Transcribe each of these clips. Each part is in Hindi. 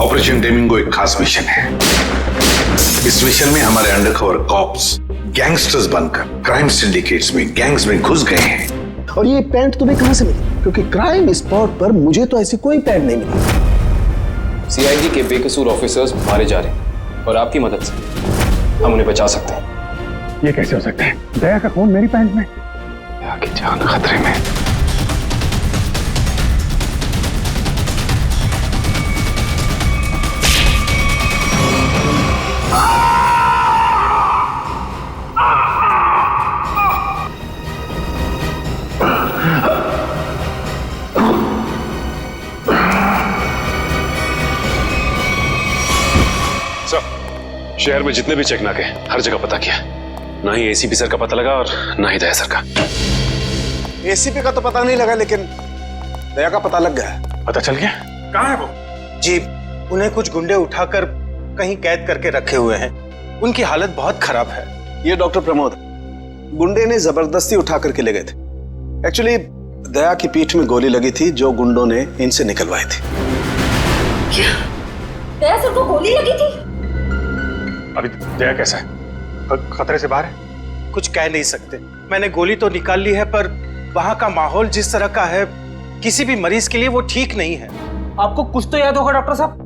ऑपरेशन डेमिंगो एक खास मिशन है। इस मिशन में हमारे अंडरकवर कॉप्स गैंगस्टर्स बनकर क्राइम सिंडिकेट्स में, गैंग्स में घुस गए हैं। और ये पैंट तुम्हें कहां से मिली? क्योंकि क्राइम स्पॉट पर मुझे तो ऐसी कोई पैंट नहीं मिली। सीआईडी के बेकसूर ऑफिसर्स मारे जा रहे हैं और आपकी मदद से हम उन्हें बचा सकते हैं। ये कैसे हो सकता है? दया का खून मेरी पैंट में। दया की जान खतरे में। शहर में जितने भी चेक नाके हर जगह पता किया, ना ही एसीपी सर का पता लगा और ना ही दया सर का। एसीपी का तो पता नहीं लगा, लेकिन दया का पता लग गया। पता चल गया? कहाँ है वो? जी, उन्हें कुछ गुंडे उठाकर कहीं कैद करके रखे हुए हैं। उनकी हालत बहुत खराब है। ये डॉक्टर प्रमोद, गुंडे ने जबरदस्ती उठा करके ले गए थे। एक्चुअली दया की पीठ में गोली लगी थी जो गुंडों ने इनसे निकलवाई थी। क्या? दया सर को गोली लगी थी? अभी दया कैसा है? खतरे से बाहर है? कुछ कह नहीं सकते। मैंने गोली तो निकाल ली है, पर वहां का माहौल जिस तरह का है, किसी भी मरीज के लिए वो ठीक नहीं है। आपको कुछ तो याद होगा डॉक्टर साहब,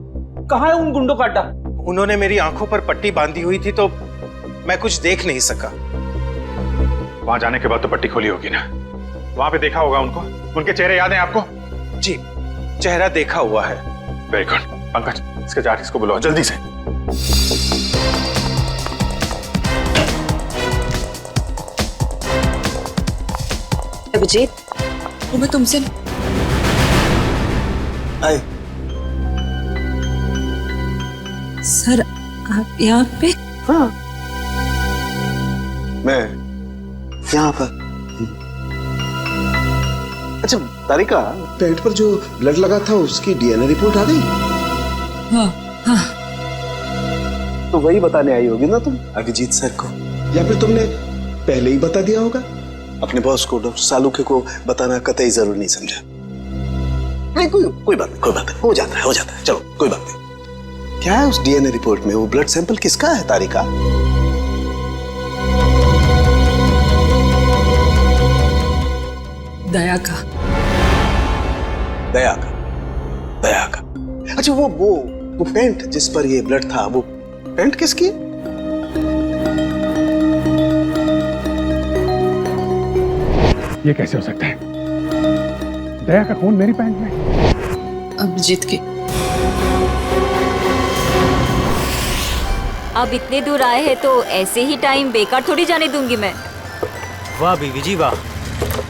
कहाँ है उन गुंडों का अड्डा? उन्होंने मेरी आंखों पर पट्टी बांधी हुई थी तो मैं कुछ देख नहीं सका। वहां जाने के बाद तो पट्टी खोली होगी ना? वहां पे देखा होगा उनको? उनके चेहरे याद हैं आपको? जी, चेहरा देखा हुआ है। Very good. पंकज, इसके जाट को बुलाओ जल्दी से। अभिजीत, वो मैं तुमसे आए। सर, आप यहाँ पे? हाँ, मैं यहाँ पर। अच्छा तारिका, पेट पर जो ब्लड लगा था उसकी डीएनए रिपोर्ट आ गई? हाँ हाँ। तो वही बताने आई होगी ना तुम अभिजीत सर को, या फिर तुमने पहले ही बता दिया होगा? अपने बॉस को, डॉक्टर सालुके को बताना कतई जरूरी नहीं समझा? नहीं, कोई बात नहीं, हो जाता है, चलो कोई बात नहीं। क्या है उस डीएनए रिपोर्ट में? वो ब्लड सैंपल किसका है तारिका? दया का। अच्छा, वो पेंट जिस पर ये ब्लड था, वो पेंट किसकी? ये कैसे हो सकता है? दया का खून मेरी पैंट में। अभिजीत की। अब इतने दूर आए हैं तो ऐसे ही टाइम बेकार थोड़ी जाने दूंगी मैं। वाह बीवी जी वाह,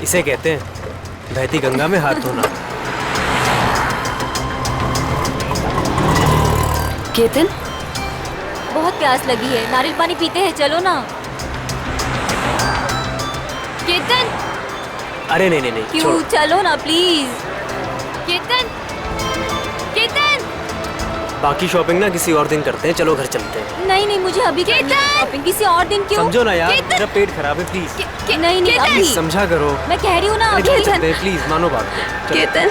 इसे कहते हैं बहती गंगा में हाथ धोना। केतन, बहुत प्यास लगी है, नारियल पानी पीते हैं, चलो ना। केतन, अरे नहीं, क्यों? चलो ना प्लीज। केतन, बाकी शॉपिंग ना किसी और दिन करते हैं, चलो घर चलते हैं। नहीं, मुझे अभी शॉपिंग किसी और दिन। क्यों? समझो ना यार, मेरा पेट खराब है, प्लीज। नहीं अभी समझा करो, मैं कह रही हूँ ना अभी। चलते हैं, प्लीज मानो बात को। केतन,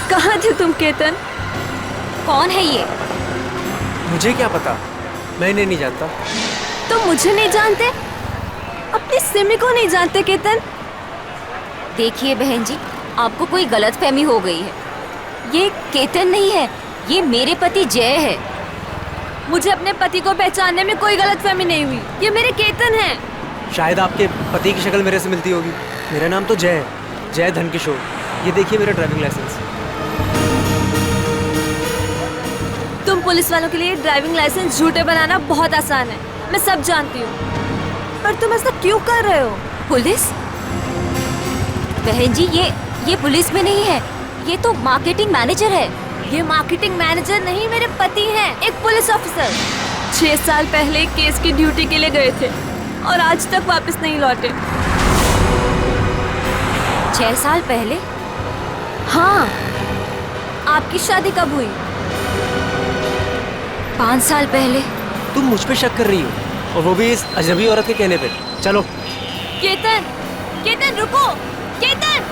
कहाँ थे तुम केतन? कौन है ये? मुझे क्या पता, मैं इन्हें नहीं जानता। तुम मुझे नहीं जानते? अपनी सिमी को नहीं जानते केतन? देखिए बहन जी, आपको कोई गलतफहमी हो गई है। ये केतन नहीं है, ये मेरे पति जय है। मुझे अपने पति को पहचानने में कोई गलतफहमी नहीं हुई। ये मेरे केतन हैं। शायद आपके पति की शक्ल मेरे से मिलती होगी। मेरा नाम तो जय है, जय धनकिशोर। ये देखिए मेरा ड्राइविंग लाइसेंस। तुम पुलिस वालों के लिए ड्राइविंग लाइसेंस झूठे बनाना बहुत आसान है, मैं सब जानती हूँ। पर तुम ऐसा क्यों कर रहे हो? पुलिस? बहन जी, ये पुलिस में नहीं है, ये तो मार्केटिंग मैनेजर है। ये मार्केटिंग मैनेजर नहीं, मेरे पति हैं, एक पुलिस ऑफिसर। 6 साल पहले केस की ड्यूटी के लिए गए थे और आज तक वापस नहीं लौटे। 6 साल पहले? हाँ। आपकी शादी कब हुई? 5 साल पहले। तुम मुझ पे शक कर रही हो, और वो भी इस अजनबी औरत के कहने पे। चलो। केतन रुको, केतन।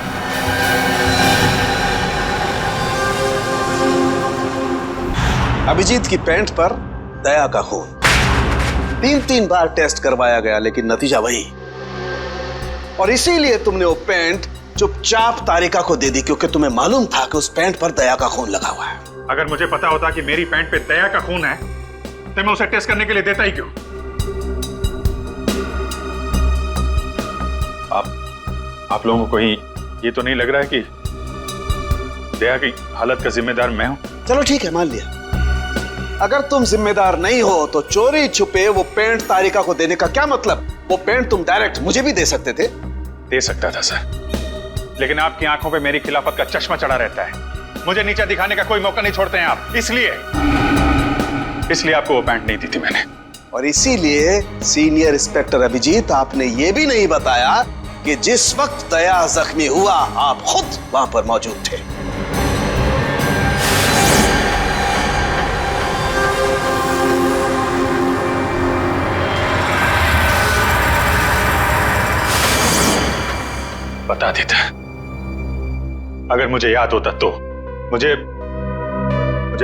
अभिजीत की पैंट पर दया का खून। 3 बार टेस्ट करवाया गया लेकिन नतीजा वही। और इसीलिए तुमने वो पैंट चुपचाप तारिका को दे दी, क्योंकि तुम्हें मालूम था कि उस पैंट पर दया का खून लगा हुआ है। अगर मुझे पता होता कि मेरी पैंट पे दया का खून है तो मैं उसे टेस्ट करने के लिए देता ही क्यों? आप लोगों को कहीं ये तो नहीं लग रहा है कि दया की हालत का जिम्मेदार मैं हूं? चलो ठीक है, मान लिया। अगर तुम जिम्मेदार नहीं हो तो चोरी छुपे वो पैंट तारिका को देने का क्या मतलब? वो पैंट तुम डायरेक्ट मुझे भी दे सकते थे। दे सकता था सर, लेकिन आपकी आंखों पे मेरी खिलाफत का चश्मा चढ़ा रहता है। मुझे नीचा दिखाने का कोई मौका नहीं छोड़ते हैं आप, इसलिए आपको वो पैंट नहीं दी थी मैंने। और इसीलिए सीनियर इंस्पेक्टर अभिजीत, आपने ये भी नहीं बताया कि जिस वक्त दया जख्मी हुआ आप खुद वहां पर मौजूद थे। बता देता, अगर मुझे याद होता तो। मुझे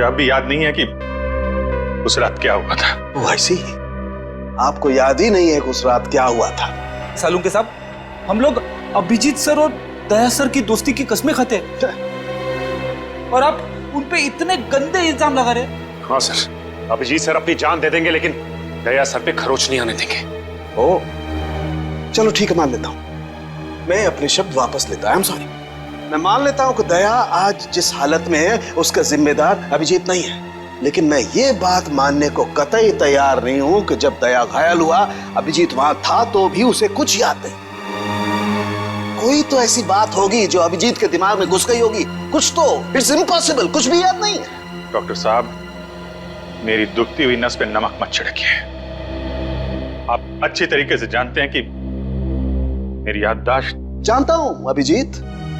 अब भी याद नहीं है कि उस रात क्या हुआ था। वो ऐसी आपको याद ही नहीं है कि उस रात क्या हुआ था? सालुंके साहब, हम लोग अभिजीत सर और दया सर की दोस्ती की कस्में खाते हैं और आप उन पे इतने गंदे इल्जाम लगा रहे हैं। हाँ सर, अभिजीत सर अपनी जान दे देंगे लेकिन दया सर पे खरोच नहीं आने देंगे। ओ चलो ठीक है, मान लेता हूं। मैं अपने शब्द वापस लेता हूं। I am sorry. मैं मान लेता हूं कि दया आज जिस हालत में है उसका जिम्मेदार अभिजीत नहीं है, लेकिन मैं ये बात मानने को कतई तैयार नहीं हूं कि जब दया घायल हुआ अभिजीत वहां था तो भी उसे कुछ याद नहीं। कोई तो ऐसी बात होगी जो अभिजीत के दिमाग में घुस गई होगी, कुछ तो। इट्स इम्पॉसिबल, कुछ भी याद नहीं है। डॉक्टर साहब, मेरी दुखती हुई नस पे नमक मत छिड़किए। आप अच्छी तरीके से जानते हैं कि मेरी याददाश्त। जानता हूं अभिजीत,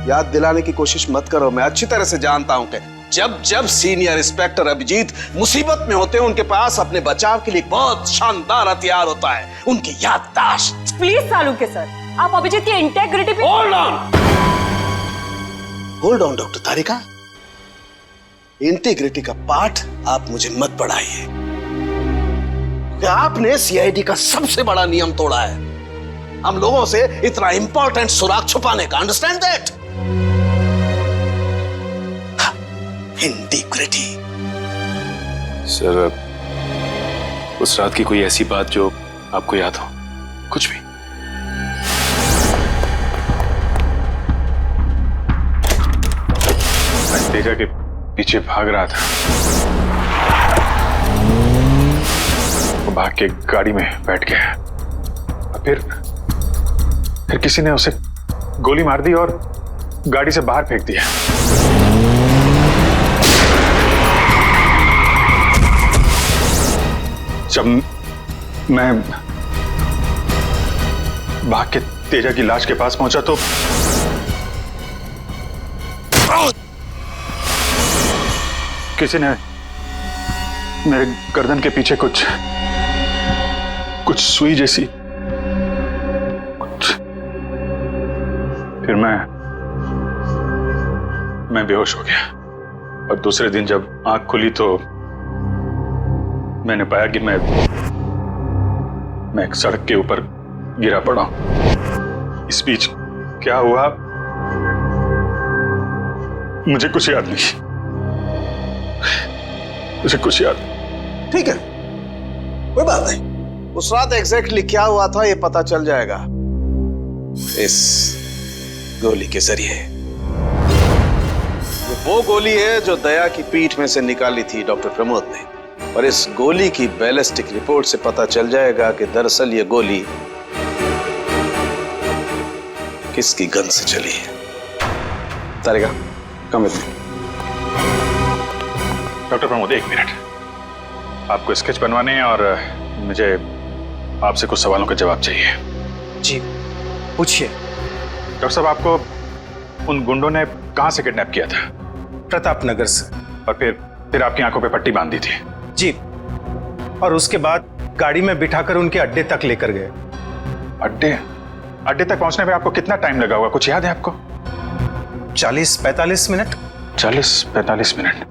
याद दिलाने की कोशिश मत करो। मैं अच्छी तरह से जानता हूं कि जब सीनियर इंस्पेक्टर अभिजीत मुसीबत में होते हैं उनके पास अपने बचाव के लिए बहुत शानदार हथियार होता है, उनकी याददाश्त। प्लीज सालुंके सर, आप अभिजीत की इंटेग्रिटी पे hold on doctor Tarika. Integrity का पाठ आप मुझे मत पढ़ाइए। आपने सीआईडी का सबसे बड़ा नियम तोड़ा है, हम लोगों से इतना इंपॉर्टेंट सुराग छुपाने का। Understand that? इंटीग्रिटी। सर, उस रात की कोई ऐसी बात जो आपको याद हो? कुछ भी? मैं तेजा के पीछे भाग रहा था, वो भाग के गाड़ी में बैठ गया और फिर किसी ने उसे गोली मार दी और गाड़ी से बाहर फेंक दिया। जब मैं भाग के तेजा की लाश के पास पहुंचा तो किसी ने मेरे गर्दन के पीछे कुछ सुई जैसी फिर मैं बेहोश हो गया और दूसरे दिन जब आंख खुली तो मैंने पाया कि मैं एक सड़क के ऊपर गिरा पड़ा। इस बीच क्या हुआ मुझे कुछ याद नहीं, मुझे कुछ याद। ठीक है, कोई बात नहीं। उस रात एग्जैक्टली क्या हुआ था ये पता चल जाएगा इस गोली के जरिए। ये वो गोली है जो दया की पीठ में से निकाली थी डॉक्टर प्रमोद ने, और इस गोली की बैलिस्टिक रिपोर्ट से पता चल जाएगा कि दरअसल ये गोली किसकी गन से चली है। Tarika, come with me. Doctor Pramod, एक मिनट। आपको स्केच बनवाने हैं और मुझे आपसे कुछ सवालों का जवाब चाहिए। जी पूछिए। डॉक्टर साहब, आपको उन गुंडों ने कहां से किडनैप किया था? प्रताप नगर से। और फिर आपकी आंखों पे पट्टी बांध दी थी? जी, और उसके बाद गाड़ी में बिठाकर उनके अड्डे तक लेकर गए। अड्डे तक पहुंचने में आपको कितना टाइम लगा होगा, कुछ याद है आपको? 40-45 मिनट। 40-45 मिनट।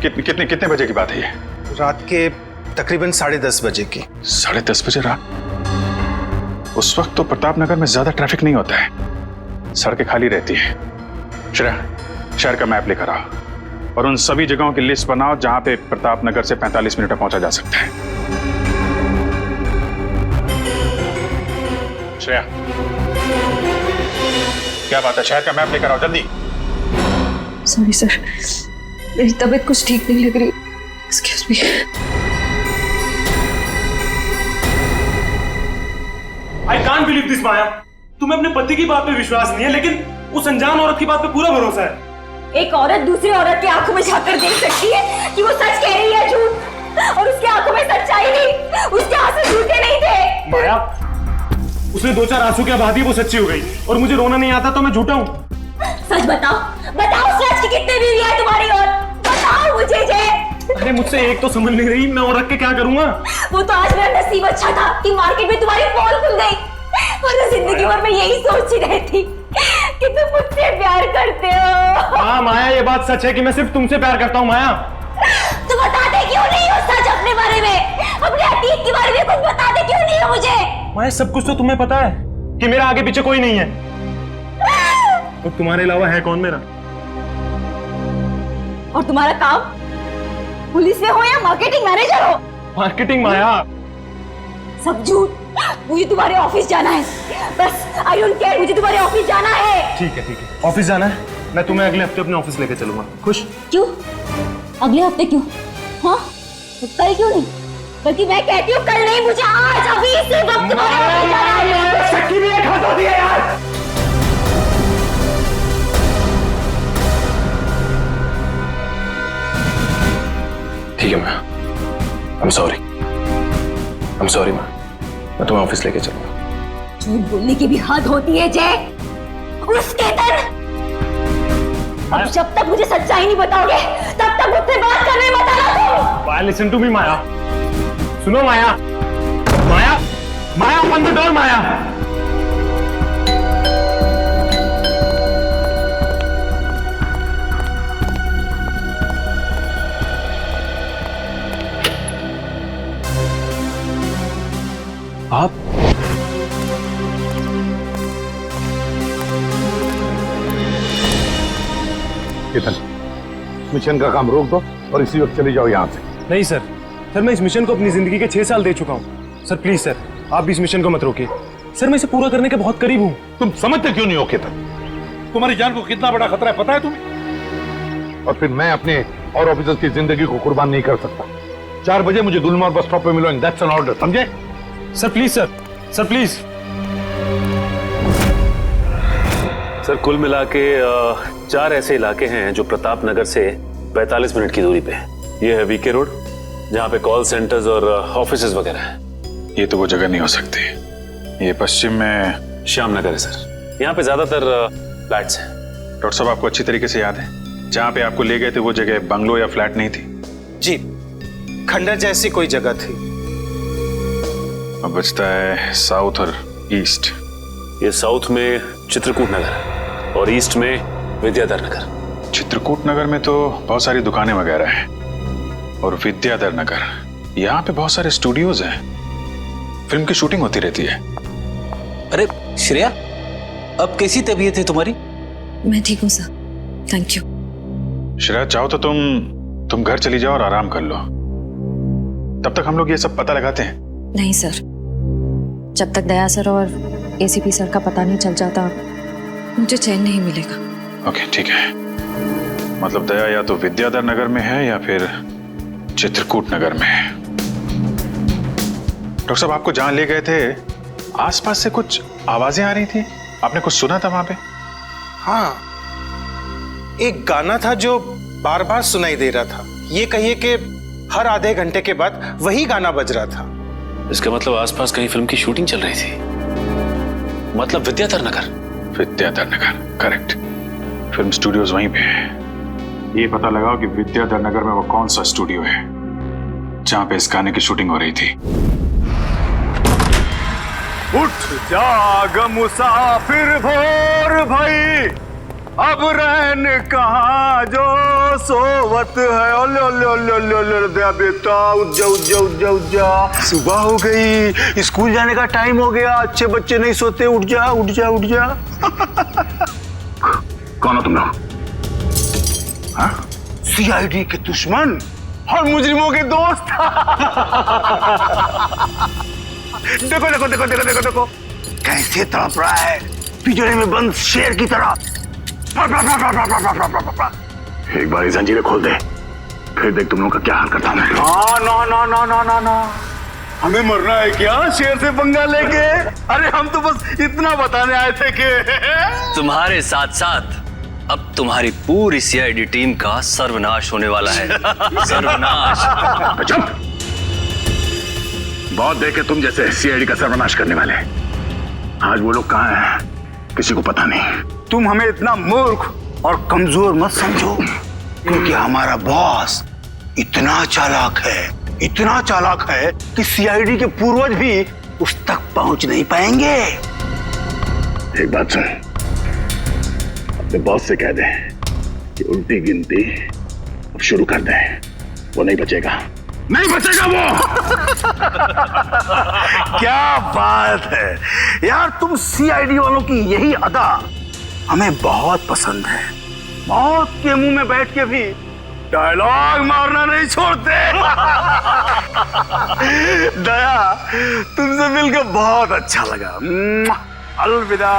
कितने बजे की बात है ये? रात के तकरीबन 10:30 बजे की। 10:30 बजे रात? उस वक्त तो प्रताप नगर में ज्यादा ट्रैफिक नहीं होता है, सड़कें खाली रहती है। श्रेया, शहर का मैप लेकर आओ और उन सभी जगहों की लिस्ट बनाओ जहां पे प्रताप नगर से 45 मिनट में पहुंचा जा सकता है। श्रेया, क्या बात है? शहर का मैप लेकर आओ जल्दी। सॉरी सर, मेरी तबीयत कुछ ठीक नहीं लग रही। Excuse me. I can't believe this Maya. तुम्हें अपने पति की बात पे विश्वास नहीं है, लेकिन उस अनजान औरत की बात पे पूरा भरोसा है। एक औरत दूसरी औरत की आंखों में झांककर देख सकती है कि वो सच कह रही है झूठ, और उसकी आंखों में सच्चाई नहीं, उसके आंसू झूठे नहीं थे। माया, उसने 2-4 आंसू क्या बहा दी, वो सच्ची हो गई, और मुझे रोना नहीं आता तो मैं झूठा हूँ। सच बताओ, बताओ सच की कितने बीवी है तुम्हारी, और बताओ मुझे जे। अरे मुझसे एक तो समझ नहीं रही, मैं और रख के क्या करूंगा? वो तो आज मेरा नसीब अच्छा था कि मार्केट में तुम्हारी पोल खुल गई, और जिंदगी भर मैं यही सोचती रहती कि तुम मुझसे प्यार करते हो। हाँ माया, ये बात सच है कि मैं सिर्फ तुमसे प्यार करता हूँ। माया, तुम बताते क्यों नहीं हो सच अपने बारे में, अपने अतीत के बारे में कुछ बताते क्यों नहीं हो मुझे? माया, सब कुछ तो तुम्हें पता है कि मेरा आगे पीछे कोई नहीं है, तो तुम्हारे अलावा है कौन मेरा? और तुम्हारा काम पुलिस में हो या मार्केटिंग मैनेजर हो? मार्केटिंग? माया, सब झूठ। मुझे तुम्हारे ऑफिस जाना है, बस आई डोंट केयर, मुझे तुम्हारे ऑफिस जाना है। ठीक है, ऑफिस जाना है, मैं तुम्हें अगले हफ्ते अपने ऑफिस लेके चलूंगा। खुश? क्यों अगले हफ्ते क्यों? हाँ, तो कल क्यों नहीं? बल्कि मैं कहती हूँ कल नहीं, मुझे आज अभी इसी वक्त तुम्हारे ऑफिस जाना है। शक्की भी एक हाथ होती है यार। ठीक है मैं, I'm sorry मैं तुम्हें ऑफिस लेके चलूंगा। झूठ बोलने की भी हद होती है जय। उस केतन, अब जब तक मुझे सच्चाई नहीं बताओगे तब तक मुझसे बात करने मत आना तुम। माया, लिसन टू मी माया, सुनो माया, ओपन द डोर माया। आप केतन, मिशन का काम रोक दो और इसी वक्त चले जाओ यहाँ से। नहीं सर, मैं इस मिशन को अपनी जिंदगी के 6 साल दे चुका हूँ। सर प्लीज सर, आप भी इस मिशन को मत रोकिए। सर मैं इसे पूरा करने के बहुत करीब हूँ। तुम समझते क्यों नहीं हो केतन? तुम्हारी जान को कितना बड़ा खतरा है पता है तुम्हें? और फिर मैं अपने और ऑफिसर्स की जिंदगी को कुर्बान नहीं कर सकता। 4 बजे मुझे गुलमोहर बस स्टॉप पे मिलो, एंड दैट्स एन ऑर्डर, समझे? Sir please sir please. Sir कुल मिला के 4 ऐसे इलाके हैं जो प्रताप नगर से 45 मिनट की दूरी पे है। ये है वीके रोड, जहाँ पे कॉल सेंटर्स और ऑफिसेज वगैरह हैं। ये तो वो जगह नहीं हो सकती। ये पश्चिम में श्याम नगर है सर, यहाँ पे ज्यादातर फ्लैट्स हैं। डॉक्टर साहब, आपको अच्छी तरीके से याद है जहाँ पे आपको ले गए थे वो जगह बंगलो या फ्लैट नहीं थी? जी, खंडर जैसी कोई जगह थी। अब बचता है साउथ और ईस्ट। ये साउथ में चित्रकूट नगर है और ईस्ट में विद्याधर नगर। चित्रकूट नगर में तो बहुत सारी दुकानें वगैरह हैं, और विद्याधर नगर यहाँ पे बहुत सारे स्टूडियोज हैं, फिल्म की शूटिंग होती रहती है। अरे श्रेया, अब कैसी तबीयत है तुम्हारी? मैं ठीक हूँ सर, थैंक यू। श्रेया, चाहो तो तुम घर चली जाओ और आराम कर लो, तब तक हम लोग ये सब पता लगाते हैं। नहीं सर, जब तक दया सर और एसीपी सर का पता नहीं चल जाता मुझे चैन नहीं मिलेगा। ओके ठीक है, मतलब दया या तो विद्याधर नगर में है या फिर चित्रकूट नगर में है। डॉक्टर साहब, आपको जहां ले गए थे आसपास से कुछ आवाजें आ रही थी, आपने कुछ सुना था वहां पे? हाँ, एक गाना था जो बार बार सुनाई दे रहा था। ये कहिए कि हर आधे घंटे के बाद वही गाना बज रहा था। इसका मतलब आसपास कहीं फिल्म की शूटिंग चल रही थी, मतलब Vidyadhar Nagar. Vidyadhar Nagar, correct. Film studios वहीं पे है। ये पता लगाओ कि विद्याधर नगर में वो कौन सा स्टूडियो है जहां पे इस गाने की शूटिंग हो रही थी। उठ जाग मुसाफिर भोर भई, अब रहन कहाँ जो सोवत है। ओले ओले ओले ओले ओले दया बेटा, उठ जा उठ जा उठ जा उठ जा। सुबह हो गई, स्कूल जाने का टाइम हो गया। अच्छे बच्चे नहीं सोते, उठ जा उठ जा उठ जा। कौन हो तुम लोग? सीआईडी के दुश्मन और मुजरिमों के दोस्त। देखो देखो देखो देखो देखो देखो कैसे तड़प रहा है पिंजरे में बंद शेर की तरह। एक बार जंजीरें खोल दे, फिर देख तुम लोग का क्या हाल करता हूं मैं। ना ना ना ना ना ना, हमें मरना है क्या शेर से पंगा लेके? अरे हम तो बस इतना बताने आए थे कि तुम्हारे साथ साथ अब तुम्हारी पूरी सीआईडी टीम का सर्वनाश होने वाला है। सर्वनाश। चुप! बहुत देखे तुम जैसे सीआईडी का सर्वनाश करने वाले। आज वो लोग कहाँ हैं किसी को पता नहीं। तुम हमें इतना मूर्ख और कमजोर मत समझो, क्योंकि हमारा बॉस इतना चालाक है कि सीआईडी के पूर्वज भी उस तक पहुंच नहीं पाएंगे। एक बात सुन, अपने बॉस से कह दे कि उल्टी गिनती अब शुरू कर दे। वो नहीं बचेगा, नहीं बचेगा वो। क्या बात है यार, तुम सीआईडी वालों की यही अदा हमें बहुत पसंद है। मौत के मुंह में बैठ के भी डायलॉग मारना नहीं छोड़ते। दया, तुमसे मिलकर बहुत अच्छा लगा। अलविदा।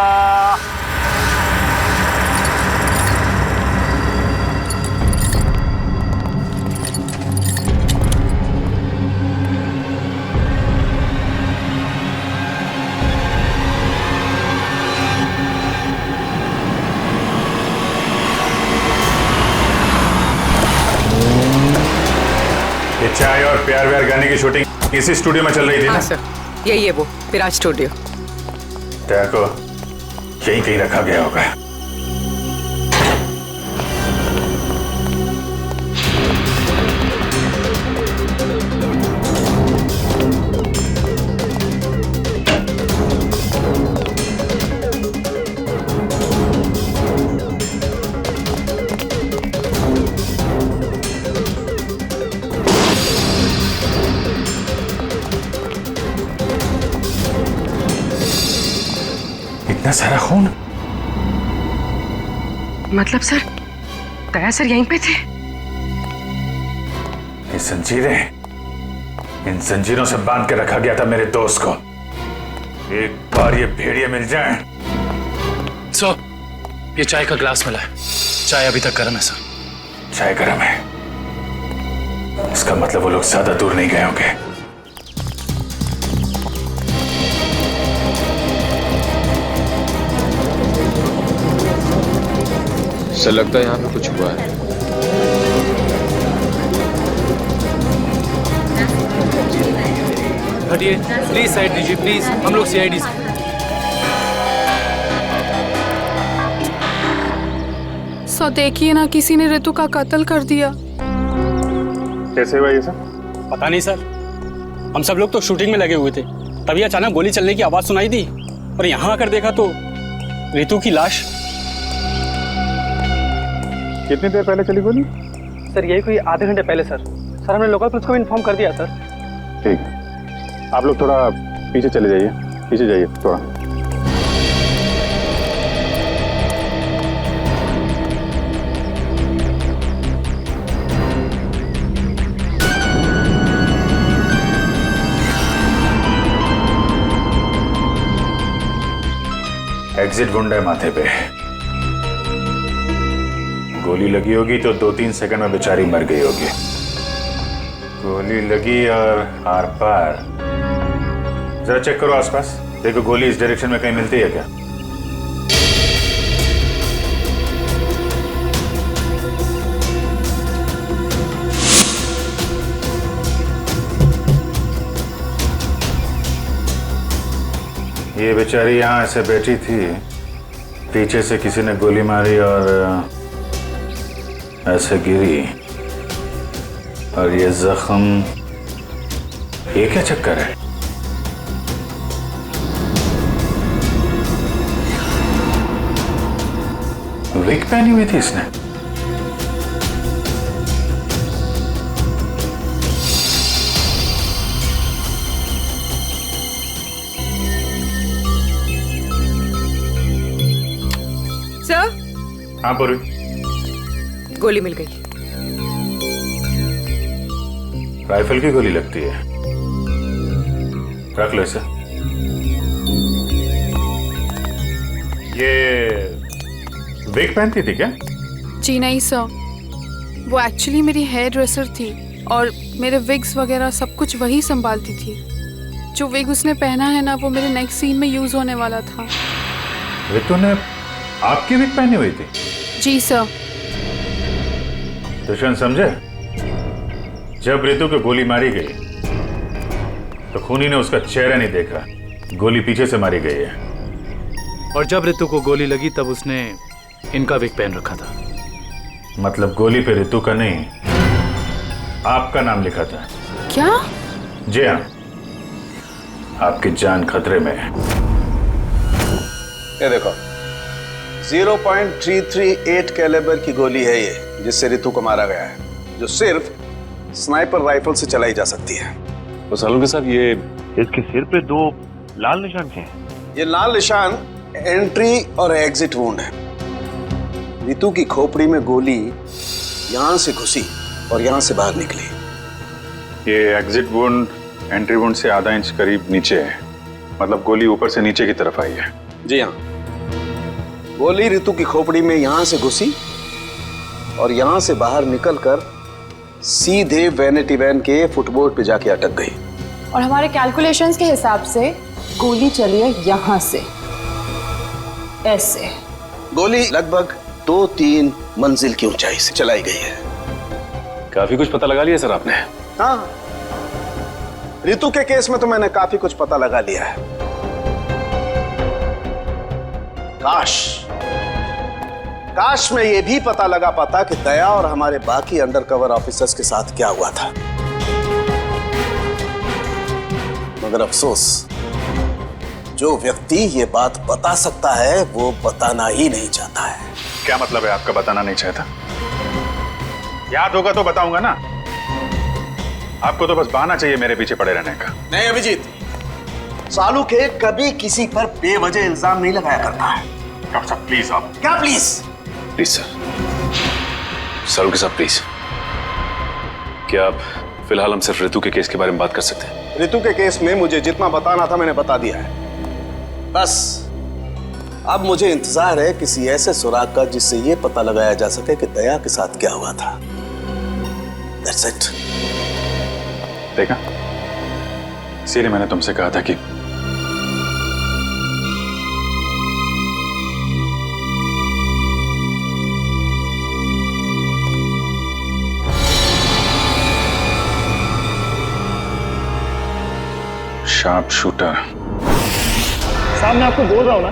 चाय और प्यार व्यार गाने की शूटिंग इसी स्टूडियो में चल रही थी ना? सर, यही है वो विराज स्टूडियो। दया को यहीं कहीं रखा गया होगा। इतना सारा खून? मतलब सर, दया सर यहीं पे थे? ये जंजीरें, इन जंजीरों से बांध के रखा गया था मेरे दोस्त को। एक बार ये भेड़िए मिल जाए। सर, ये चाय का ग्लास मिला है। चाय अभी तक गर्म है सर। चाय गर्म है, इसका मतलब वो लोग ज्यादा दूर नहीं गए होंगे। सर लगता है यहाँ पे कुछ हुआ है। हटिए प्लीज, साइड दीजिए प्लीज, हम लोग सीआईडी से। सो देखिए ना, किसी ने ऋतु का कत्ल कर दिया। कैसे हुआ ये सब? पता नहीं सर, हम सब लोग तो शूटिंग में लगे हुए थे, तभी अचानक गोली चलने की आवाज सुनाई दी और यहाँ आकर देखा तो ऋतु की लाश। कितनी देर पहले चली गोली? सर यही कोई आधे घंटे पहले सर। सर हमने लोकल पुलिस को भी इन्फॉर्म कर दिया सर। ठीक है, आप लोग थोड़ा पीछे चले जाइए, पीछे जाइए थोड़ा। एग्जिट गुंडा माथे पे गोली लगी होगी तो 2-3 सेकंड में बेचारी मर गई होगी। गोली लगी और आर पार। जरा चेक करो आसपास, देखो गोली इस डायरेक्शन में कहीं मिलती है क्या? ये बेचारी यहाँ ऐसे बैठी थी, पीछे से किसी ने गोली मारी और ऐसे गिरी, और ये जख्म, ये क्या चक्कर है? विग पहनी हुई थी इसने। सर, हाँ पूरी, गोली मिल गई। राइफल की गोली लगती है। रख लो इसे। ये विग पहनती थी क्या? जी नहीं सर, वो एक्चुअली मेरी हेयर ड्रेसर थी और मेरे विग्स वगैरह सब कुछ वही संभालती थी। जो विग उसने पहना है ना, वो मेरे नेक्स्ट सीन में यूज होने वाला था। रितु ने आपकी विग पहनी हुई थी? जी सर। दुष्यंत समझे, जब रितु को गोली मारी गई तो खूनी ने उसका चेहरा नहीं देखा, गोली पीछे से मारी गई है। और जब रितु को गोली लगी तब उसने इनका विग पहन रखा था। मतलब गोली पे रितु का नहीं, आपका नाम लिखा था। क्या? जी हाँ, आपकी जान खतरे में है। ये देखो, 0.338 कैलिबर की गोली है ये, जिससे रितु को मारा गया है, जो सिर्फ स्नाइपर राइफल से चलाई जा सकती है। तो सालुंके साहब, ये इसके सिर पे 2 लाल निशान क्या हैं? ये लाल निशान एंट्री और एग्जिट वुंड है। रितु की खोपड़ी में गोली यहां से घुसी और यहां से बाहर निकली। ये एग्जिट वुंड एंट्री वुंड से आधा इंच करीब नीचे है, मतलब गोली ऊपर से नीचे की तरफ आई है। जी हाँ, गोली रितु की खोपड़ी में यहां से घुसी और यहां से बाहर निकलकर सीधे वैनिटी वैन के फुटबोर्ड पे जाके अटक गई। और हमारे कैलकुलेशंस के हिसाब से गोली चली है यहां से, ऐसे। गोली लगभग 2-3 मंजिल की ऊंचाई से चलाई गई है। काफी कुछ पता लगा लिया सर आपने? हाँ, रितु के केस में तो मैंने काफी कुछ पता लगा लिया है। काश मैं ये भी पता लगा पाता कि दया और हमारे बाकी अंडरकवर ऑफिसर्स के साथ क्या हुआ था। मगर अफसोस, जो व्यक्ति ये बात बता सकता है वो बताना ही नहीं चाहता है। क्या मतलब है आपका बताना नहीं चाहता? याद होगा तो बताऊंगा ना। आपको तो बस बहाना चाहिए मेरे पीछे पड़े रहने का। नहीं अभिजीत, सालुके कभी किसी पर बेवजह इल्जाम नहीं लगाया करता है। डॉक्टर साहब प्लीज। आप क्या प्लीज? प्लीज सर, सालुंके साहब प्लीज, क्या आप फिलहाल हम सिर्फ रितु के केस के बारे में बात कर सकते हैं? रितु के केस में मुझे जितना बताना था मैंने बता दिया है। बस अब मुझे इंतजार है किसी ऐसे सुराग का जिससे ये पता लगाया जा सके कि दया के साथ क्या हुआ था। That's it. देखा, इसीलिए मैंने तुमसे कहा था कि शार्प शूटर। साहब मैं आपको बोल रहा हूँ ना,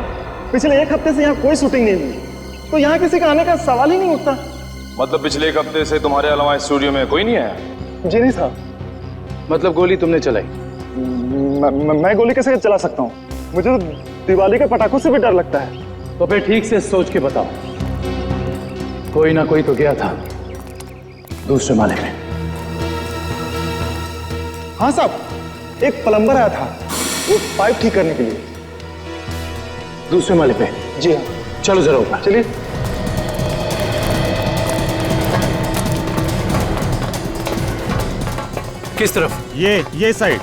पिछले 1 हफ्ते से यहाँ कोई शूटिंग नहीं हुई, तो यहाँ किसी का आने का सवाल ही नहीं उठता। मतलब पिछले 1 हफ्ते से तुम्हारे अलावा स्टूडियो में कोई नहीं आया? जी नहीं साहब। मतलब गोली तुमने चलाई? मैं गोली कैसे चला सकता हूँ? मुझे तो दिवाली के पटाखों से भी डर लगता है। तो फिर ठीक से सोच के बताओ, कोई ना कोई तो गया था दूसरे माले में। हाँ साहब, एक प्लम्बर आया था वो पाइप ठीक करने के लिए। दूसरे माले पे? जी हाँ। चलो जरा ऊपर चलिए। किस तरफ? ये साइड।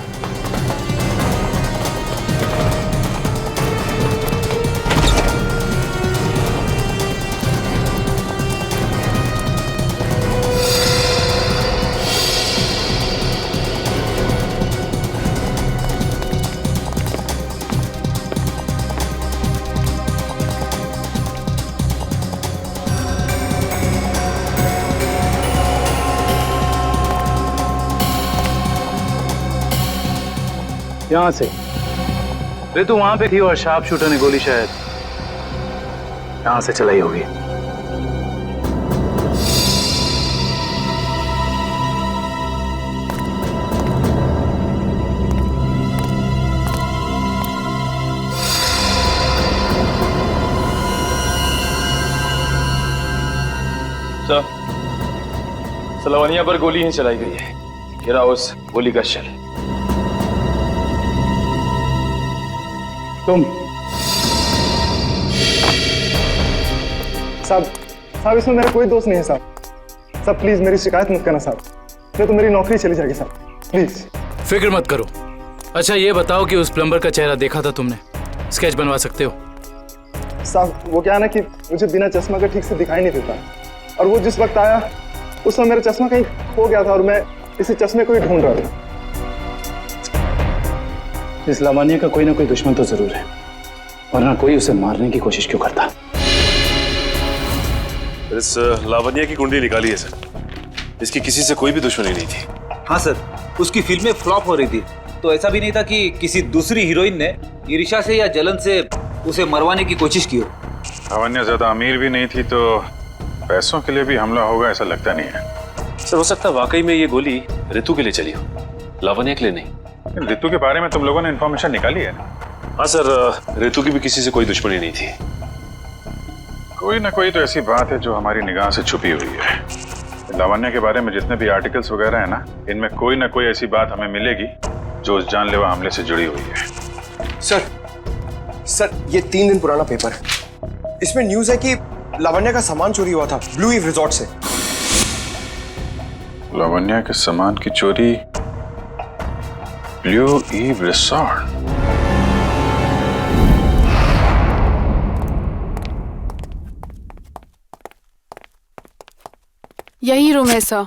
यहां से। रितु वहां पे थी और शार्प शूटर ने गोली शायद यहां से चलाई होगी। सर लवनिया पर गोली ही चलाई गई है। गिरा उस गोली का शेल। तुम साहब इसमें मेरा कोई दोस्त नहीं है साहब। प्लीज मेरी शिकायत मत करना साहब, नहीं तो मेरी नौकरी चली जाएगी साहब, प्लीज। फिक्र मत करो। अच्छा ये बताओ कि उस प्लम्बर का चेहरा देखा था तुमने? स्केच बनवा सकते हो? साहब वो क्या है ना कि मुझे बिना चश्मा के ठीक से दिखाई नहीं देता, और वो जिस वक्त आया उस समय मेरा चश्मा कहीं खो गया था और मैं इसी चश्मे को ही ढूंढ रहा था। इस लावण्य का कोई ना कोई दुश्मन तो जरूर है, वरना कोई उसे मारने की कोशिश क्यों करता? इस लावण्य की कुंडली निकाली है सर। इसकी किसी से कोई भी दुश्मनी नहीं थी। हाँ सर, उसकी फिल्में फ्लॉप हो रही थी, तो ऐसा भी नहीं था कि किसी दूसरी हीरोइन ने ईर्ष्या से या जलन से उसे मरवाने की कोशिश की हो। लावण्य ज्यादा अमीर भी नहीं थी, तो पैसों के लिए भी हमला होगा ऐसा लगता नहीं है। सर हो सकता है वाकई में ये गोली ऋतु के लिए चली हो, लावण्य के लिए नहीं। ऋतु के बारे में तुम लोगों ने इंफॉर्मेशन निकाली है ना? हाँ सर, ऋतु की भी किसी से कोई दुश्मनी नहीं थी। कोई ना कोई तो ऐसी बात है जो हमारी निगाह से छुपी हुई है। लावण्य के बारे में जितने भी आर्टिकल्स वगैरह है ना, इनमें कोई ना कोई ऐसी बात हमें मिलेगी जो उस जानलेवा हमले से जुड़ी हुई है। सर ये 3 दिन पुराना पेपर है। इसमें न्यूज है कि लावण्य का सामान चोरी हुआ था ब्लू ईव रिजॉर्ट से। लावण्य के सामान की चोरी ब्लू ईव रिसॉर्ट? यही रूम है सर।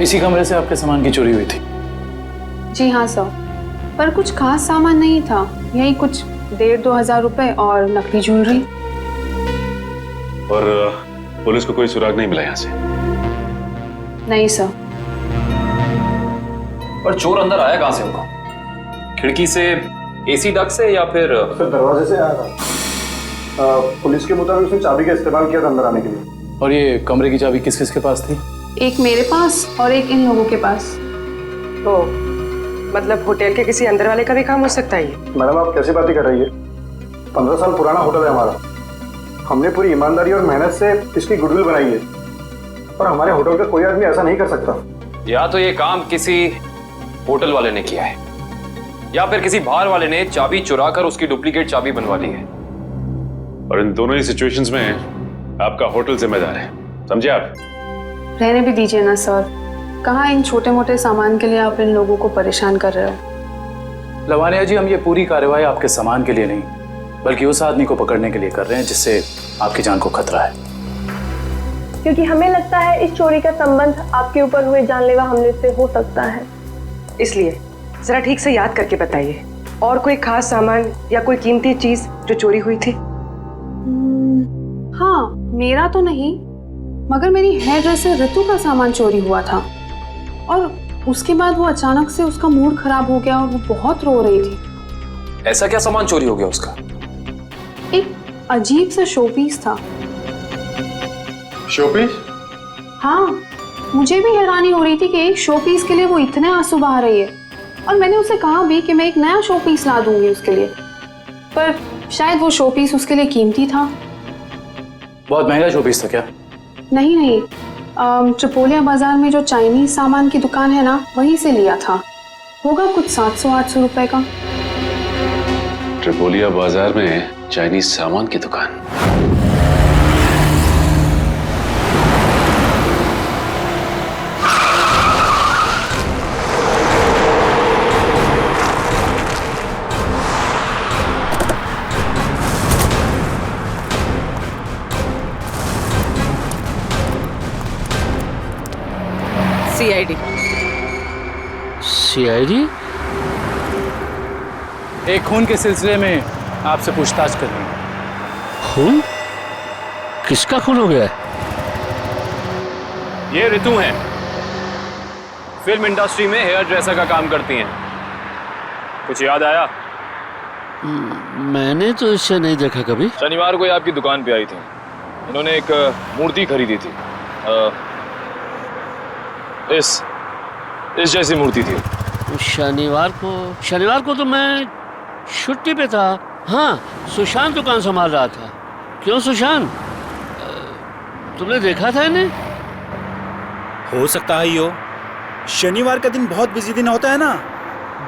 इसी कमरे से आपके सामान की चोरी हुई थी? जी हाँ सर, पर कुछ खास सामान नहीं था, यही कुछ 1,500-2 हजार रुपए और नकली ज्वेलरी। और पुलिस को कोई सुराग नहीं मिला यहाँ से? नहीं सर। पर चोर अंदर आया कहाँ से होगा? खिड़की से, एसी डक्ट से, या फिर सर दरवाजे से आया था। पुलिस के मुताबिक उसने चाबी का इस्तेमाल किया था अंदर आने के लिए। और ये कमरे की चाबी किस किस के पास थी? एक मेरे पास और एक इन लोगों के पास। ओ, मतलब होटल के किसी अंदर वाले का भी काम हो सकता है ये? मैडम आप कैसी बातें कर रही है? 15 साल पुराना होटल है हमारा। हमने पूरी ईमानदारी और मेहनत से इसकी गुडविल बनाई है, और हमारे होटल का कोई आदमी ऐसा नहीं कर सकता। या तो ये काम किसी होटल वाले ने किया है, या फिर किसी बाहर वाले ने चाबी चुरा कर उसकी डुप्लीकेट चाबी बनवा ली है। और इन दोनों ही सिचुएशंस में आपका होटल जिम्मेदार है, समझे आप? रहने भी दीजिए ना सर, कहाँ इन छोटे मोटे सामान के लिए आप इन लोगों को परेशान कर रहे हो? लावण्या जी, हम ये पूरी कार्रवाई आपके सामान के लिए नहीं, बल्कि उस आदमी को पकड़ने के लिए कर रहे हैं जिससे आपकी जान को खतरा है। क्योंकि हमें लगता है इस चोरी का संबंध आपके ऊपर हुए जानलेवा हमले से हो सकता है। इसलिए जरा ठीक से याद करके बताइए, और कोई खास सामान या कोई कीमती चीज जो चोरी हुई थी? हाँ, मेरा तो नहीं, मगर मेरी हेयर ड्रेसर ऋतु का सामान चोरी हुआ था, और उसके बाद वो अचानक से उसका मूड खराब हो गया और वो बहुत रो रही थी। ऐसा क्या सामान चोरी हो गया उसका? एक अजीब सा शोपीस था। शोपीस? हाँ, मुझे भी हैरानी हो रही थी कि एक शोपीस के लिए वो इतने आंसू बहा रही है, और मैंने उसे कहा भी कि मैं एक नया शोपीस ला दूंगी उसके लिए, पर शायद वो शोपीस उसके लिए कीमती था। बहुत महंगा शोपीस था क्या? नहीं, ट्रिपोलिया बाजार में जो चाइनीज सामान की दुकान है ना, वहीं से लिया था। होगा कुछ 700-800 रुपए का। ट्रिपोलिया बाजार में चाइनीज सामान की दुकान? सीआईडी? एक खून के सिलसिले में आपसे पूछताछ कर रही हूँ। खून? किसका खून हो गया है? ये ऋतु हैं, फिल्म इंडस्ट्री में हेयर ड्रेसर का काम करती हैं। कुछ याद आया? मैंने तो इसे नहीं देखा कभी। शनिवार को ये आपकी दुकान पे आई थी। इन्होंने एक मूर्ति खरीदी थी। इस जैसी मूर्ति थी। शनिवार को तो मैं छुट्टी पे था। हाँ, सुशांत दुकान संभाल रहा था। क्यों सुशांत, तुमने देखा था इन्हें? हो सकता है यो, शनिवार का दिन बहुत बिजी दिन होता है ना,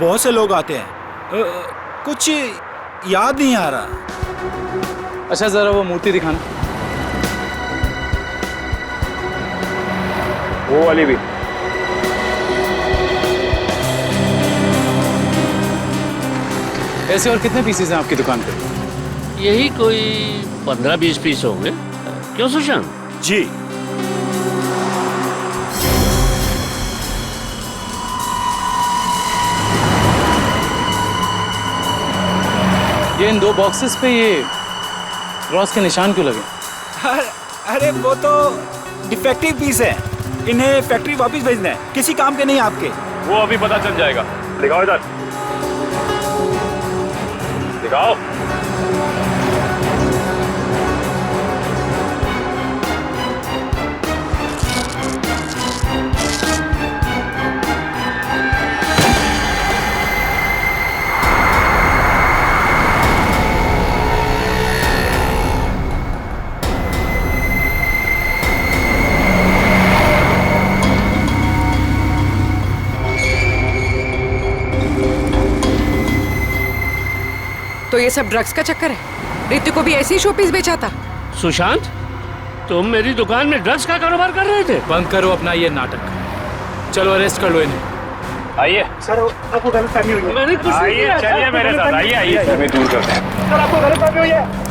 बहुत से लोग आते हैं। कुछ याद नहीं आ रहा। अच्छा जरा वो मूर्ति दिखाना। वो वाली भी। ऐसे और कितने पीसेस हैं आपकी दुकान पे? यही कोई 15-20 पीस होंगे। क्यों सुशांत? जी। ये इन 2 बॉक्सेस पे ये क्रॉस के निशान क्यों लगे? अरे वो तो डिफेक्टिव पीस है, इन्हें फैक्ट्री वापस भेजना है, किसी काम के नहीं आपके। वो अभी पता चल जाएगा। दिखाओ इधर, दिखाओ। तो ये सब ड्रग्स का चक्कर है? रितु को भी ऐसे ही शोपीस बेचा था? सुशांत, तुम मेरी दुकान में ड्रग्स का कारोबार कर रहे थे? बंद करो अपना ये नाटक, चलो अरेस्ट कर लो इन्हें। आइए सर, आपको गलतफहमी हुई है। मैंने कुछ नहीं किया। चलिए मेरे साथ, आइए हमें दूर करते हैं। सर, आपको गलतफहमी हुई है।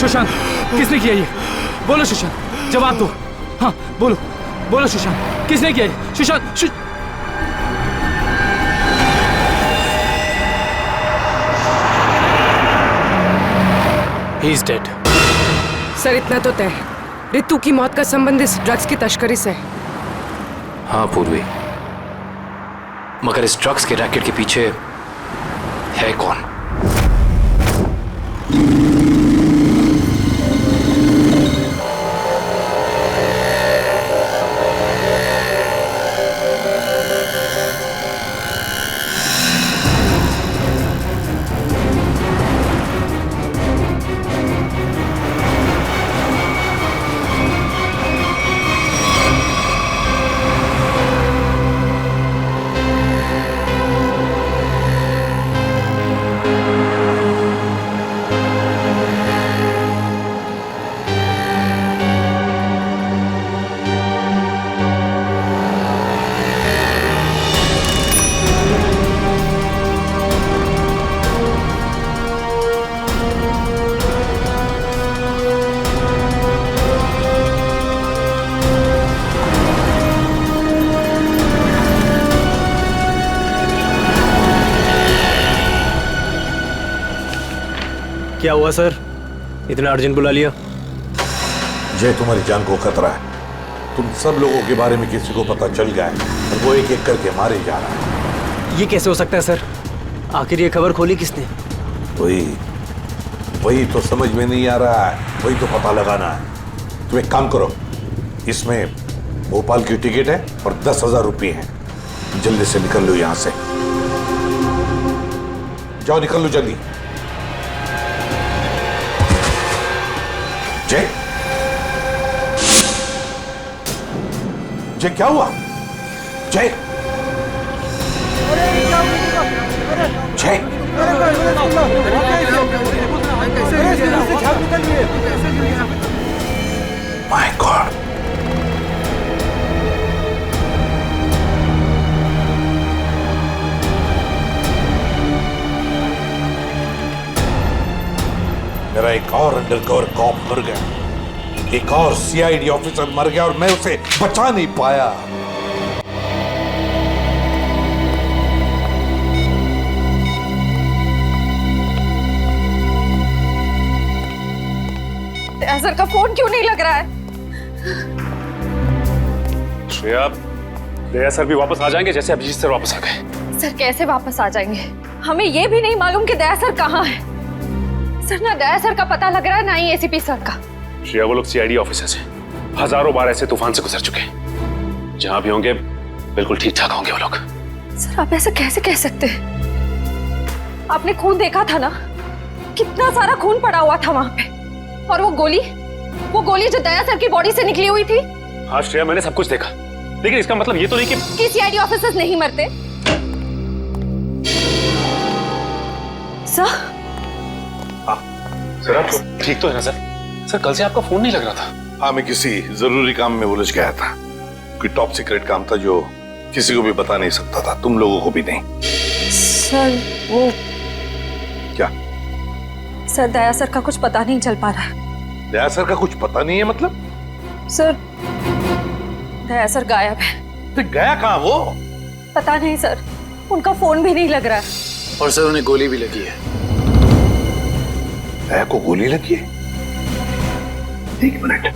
सुशांत, किसने किया ये? बोलो सुशांत, जवाब दो। हाँ बोलो, बोलो सुशांत, किसने किया ये? Sushant, He is dead. Sir इतना तो तय है, रितु की मौत का संबंध इस ड्रग्स की तस्करी से है। हाँ पूर्वी, मगर इस ड्रग्स के रैकेट के पीछे है कौन? क्या हुआ सर, इतना अर्जेंट बुला लिया? जय, तुम्हारी जान को खतरा है। तुम सब लोगों के बारे में किसी को पता चल गया है और वो एक एक करके मारे जा रहा है। ये कैसे हो सकता है सर? आखिर ये खबर खोली किसने? वही तो समझ में नहीं आ रहा है, वही तो पता लगाना है। तुम एक काम करो, इसमें भोपाल की टिकट है और 10,000 रुपये है। जल्दी से निकल लो यहां से, जाओ निकल लो जल्दी। जय, जय क्या हुआ? जय, जय, माय गॉड, मेरा एक और अंडरकवर कॉप मर गया, एक और सीआईडी ऑफिसर मर गया और मैं उसे बचा नहीं पाया। सर का फोन क्यों नहीं लग रहा है? श्रेया, दया सर भी वापस आ जाएंगे जैसे अभिजीत सर वापस आ गए। सर कैसे वापस आ जाएंगे? हमें ये भी नहीं मालूम कि दया सर कहाँ है। सर ना दया सर का पता लग रहा है ना ही एसीपी सर का। श्रेया, वो लोग सीआईडी ऑफिसर्स हैं, हजारों बार ऐसे तूफान से गुजर चुके हैं। जहां भी होंगे बिल्कुल ठीक ठाक होंगे वो लोग। सर आप ऐसा कैसे कह सकते हैं? आपने खून देखा था ना, कितना सारा खून पड़ा हुआ था वहां पे। और वो गोली जो दया सर की बॉडी से निकली हुई थी। हाँ श्रेया, मैंने सब कुछ देखा, लेकिन इसका मतलब ये तो नहीं कि सीआईडी ऑफिसर्स नहीं मरते। सर सर आप ठीक तो है ना सर? सर कल से आपका फोन नहीं लग रहा था। हाँ, मैं किसी जरूरी काम में उलझ गया था। कोई टॉप सीक्रेट काम था जो किसी को भी बता नहीं सकता था, तुम लोगों को भी नहीं। सर वो क्या? सर दया सर का कुछ पता नहीं चल पा रहा है। दया सर का कुछ पता नहीं है मतलब? सर दया सर गायब है। तो गया कहाँ वो? पता नहीं सर, उनका फोन भी नहीं लग रहा है। और सर उन्हें गोली भी लगी है। दया को गोली लगी है? एक मिनट,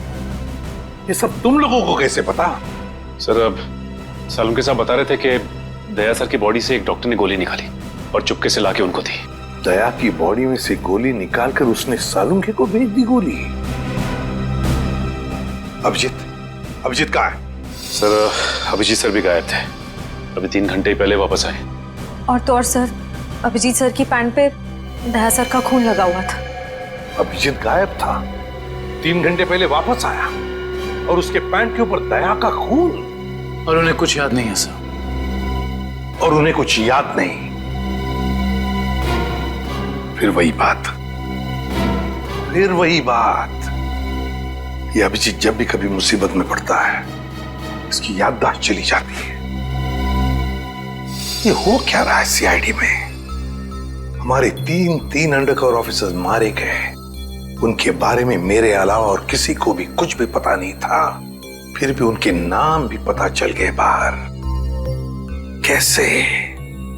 ये सब तुम लोगों को कैसे पता? सर अब सालुंके साहब बता रहे थे कि दया सर की बॉडी से एक डॉक्टर ने गोली निकाली और चुपके से लाके उनको दी। दया की बॉडी में से गोली निकालकर उसने सालुंके को भेज दी गोली। अभिजीत कहाँ है? सर अभिजीत सर भी गायब थे, अभी 3 घंटे ही पहले वापस आए। और तो और सर, अभिजीत सर की पैंट पे दया सर का खून लगा हुआ था। अभिजीत गायब था, 3 घंटे पहले वापस आया और उसके पैंट के ऊपर दया का खून। और उन्हें कुछ याद नहीं है सर। और उन्हें कुछ याद नहीं। फिर वही बात, ये अभिजीत जब भी कभी मुसीबत में पड़ता है इसकी याददाश्त चली जाती है। ये हो क्या रहा है सीआईडी में? हमारे 3 अंडरकवर ऑफिसर्स मारे गए, उनके बारे में मेरे अलावा और किसी को भी कुछ भी पता नहीं था, फिर भी उनके नाम भी पता चल गए बाहर। कैसे?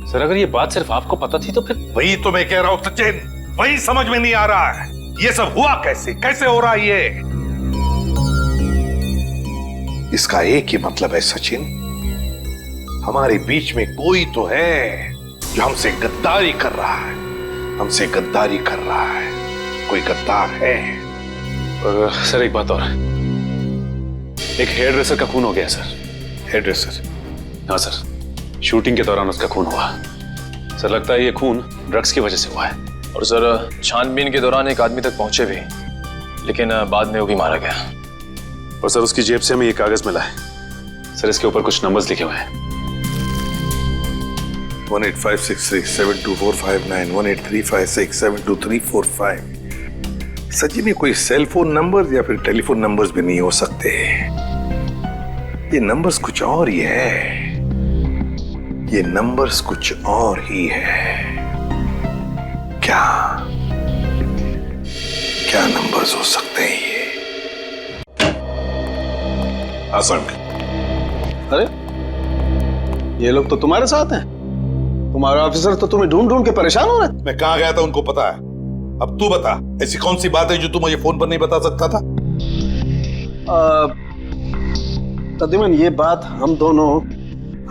सर अगर ये बात सिर्फ आपको पता थी तो फिर? वही तो मैं कह रहा हूं सचिन, वही समझ में नहीं आ रहा है। ये सब हुआ कैसे हो रहा है ये? इसका एक ही मतलब है सचिन, हमारे बीच में कोई तो है जो हमसे गद्दारी कर रहा है, कोई गद्दार है। और सर एक बात और, एक हेयर ड्रेसर का खून हो गया सर। Hairdresser? हाँ सर, शूटिंग के दौरान उसका खून हुआ। सर लगता है ये खून ड्रग्स की वजह से हुआ है। और सर छानबीन के दौरान एक आदमी तक पहुंचे भी, लेकिन बाद में वो भी मारा गया। और सर उसकी जेब से हमें ये कागज मिला है सर, इसके ऊपर कुछ नंबर्स लिखे हुए हैं। 185637245 18356722345। सचिन, ये कोई सेल फोन नंबर या फिर टेलीफोन नंबर्स भी नहीं हो सकते। ये नंबर्स कुछ और ही है, ये नंबर्स कुछ और ही है। क्या नंबर्स हो सकते हैं ये? आसान। अरे ये लोग तो तुम्हारे साथ हैं। तुम्हारे ऑफिसर तो तुम्हें ढूंढ ढूंढ के परेशान हो रहे हैं। मैं कहां गया था उनको पता है। अब तू बता, ऐसी कौन सी बात है जो तू मुझे फोन पर नहीं बता सकता था? प्रद्युमन, ये बात हम दोनों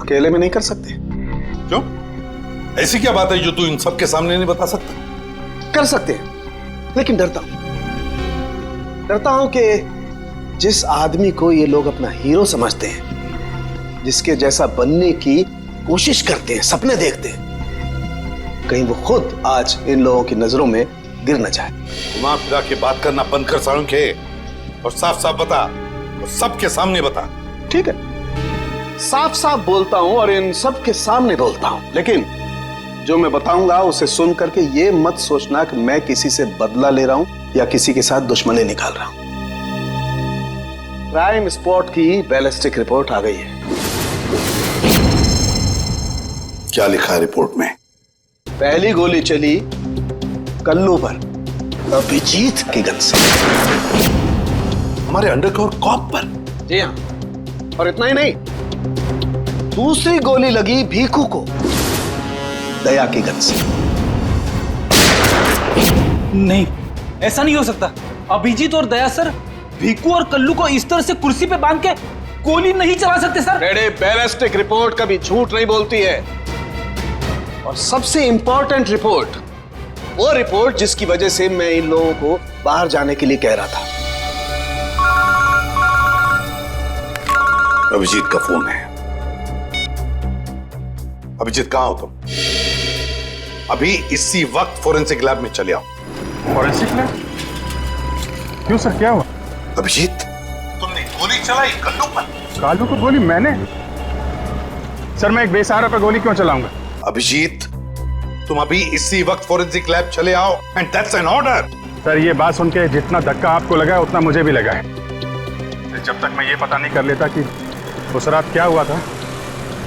अकेले में नहीं कर सकते। क्यों? ऐसी क्या बात है जो तू इन सबके सामने नहीं बता सकता? कर सकते हैं, लेकिन डरता हूं कि जिस आदमी को ये लोग अपना हीरो समझते हैं, जिसके जैसा बनने की कोशिश करते हैं, सपने देखते हैं, कहीं वो खुद आज इन लोगों की नजरों में गिर न जाए। घुमा फिरा के बात करना बंद कर साळुंखे और साफ साफ बता, और सबके सामने बता। ठीक है, साफ साफ बोलता हूं और इन सब के सामने बोलता हूं, लेकिन जो मैं बताऊंगा उसे सुन करके ये मत सोचना कि मैं किसी से बदला ले रहा हूं या किसी के साथ दुश्मनी निकाल रहा हूं। क्राइम स्पॉट की बैलिस्टिक रिपोर्ट आ गई है। क्या लिखा है रिपोर्ट में? पहली गोली चली कल्लू पर, अभिजीत की गन से। हमारे अंडरकवर कॉप पर? जी हाँ, और इतना ही नहीं, दूसरी गोली लगी भीखू को, दया की गन से। नहीं, ऐसा नहीं हो सकता। अभिजीत और दया सर भीकू और कल्लू को इस तरह से कुर्सी पे बांध के गोली नहीं चला सकते सर। बेटे, बैलिस्टिक रिपोर्ट कभी झूठ नहीं बोलती है। और सबसे इंपॉर्टेंट रिपोर्ट, वो रिपोर्ट जिसकी वजह से मैं इन लोगों को बाहर जाने के लिए कह रहा था। अभिजीत का फोन है। अभिजीत, कहां हो तुम? अभी इसी वक्त फोरेंसिक लैब में चले आओ। Forensic lab? क्यों सर, क्या हुआ? अभिजीत, तुमने गोली चलाई कल्लू पर। कालू को गोली मैंने? सर, मैं एक बेसहारा पर गोली क्यों चलाऊंगा? अभिजीत, तुम अभी इसी वक्त फोरेंसिक लैब चले आओ, and that's an order. Sir, ये बात सुन के जितना धक्का आपको लगा है उतना मुझे भी लगा है। जब तक मैं ये पता नहीं कर लेता कि उस रात क्या हुआ था,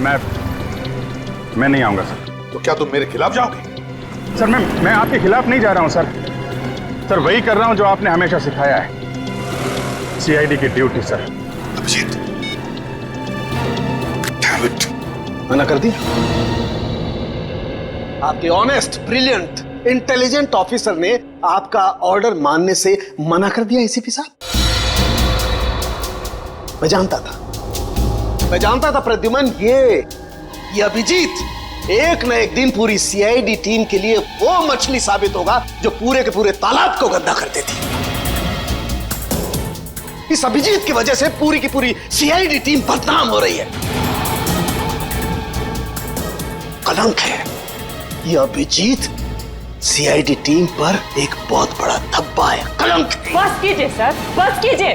मैं नहीं आऊंगा सर। तो क्या तुम मेरे खिलाफ जाओगे? सर, मैं आपके खिलाफ नहीं जा रहा हूं सर, वही कर रहा हूं जो आपने हमेशा सिखाया है, सीआईडी की ड्यूटी सर। अभिजीत, मना कर दिया? आपके ऑनेस्ट, ब्रिलियंट, इंटेलिजेंट ऑफिसर ने आपका ऑर्डर मानने से मना कर दिया एसीपी साहब। मैं जानता था प्रद्युमन, ये अभिजीत एक न एक दिन पूरी सीआईडी टीम के लिए वो मछली साबित होगा जो पूरे के पूरे तालाब को गंदा कर देती। इस अभिजीत की वजह से पूरी की पूरी सीआईडी टीम बदनाम हो रही है। कलंक है ये अभिजीत, सीआईडी टीम पर एक बहुत बड़ा धब्बा है, कलंक। बस कीजिए सर, बस कीजिए।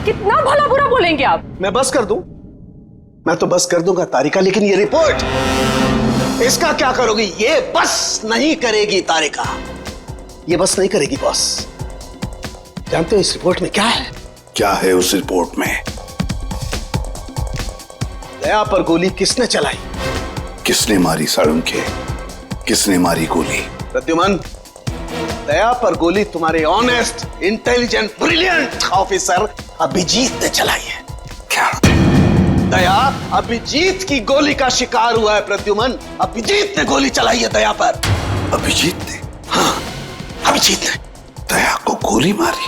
कितना भला बुरा बोलेंगे आप? मैं बस कर दूं? मैं तो बस कर दूंगा तारिका, लेकिन ये रिपोर्ट, इसका क्या करोगी? ये बस नहीं करेगी तारिका, ये बस नहीं करेगी बॉस। जानते हो इस रिपोर्ट में क्या है? क्या है उस रिपोर्ट में? दया पर गोली किसने चलाई? किसने मारी साळुंखे? किसने मारी गोली? प्रद्युमन, दया पर गोली तुम्हारे honest, intelligent, brilliant officer Abhijeet ने चलाई है। क्या? दया अभिजीत की गोली का शिकार हुआ है प्रद्युमन। अभिजीत ने गोली चलाई है दया पर। अभिजीत ने? हाँ, अभिजीत ने दया को गोली मारी।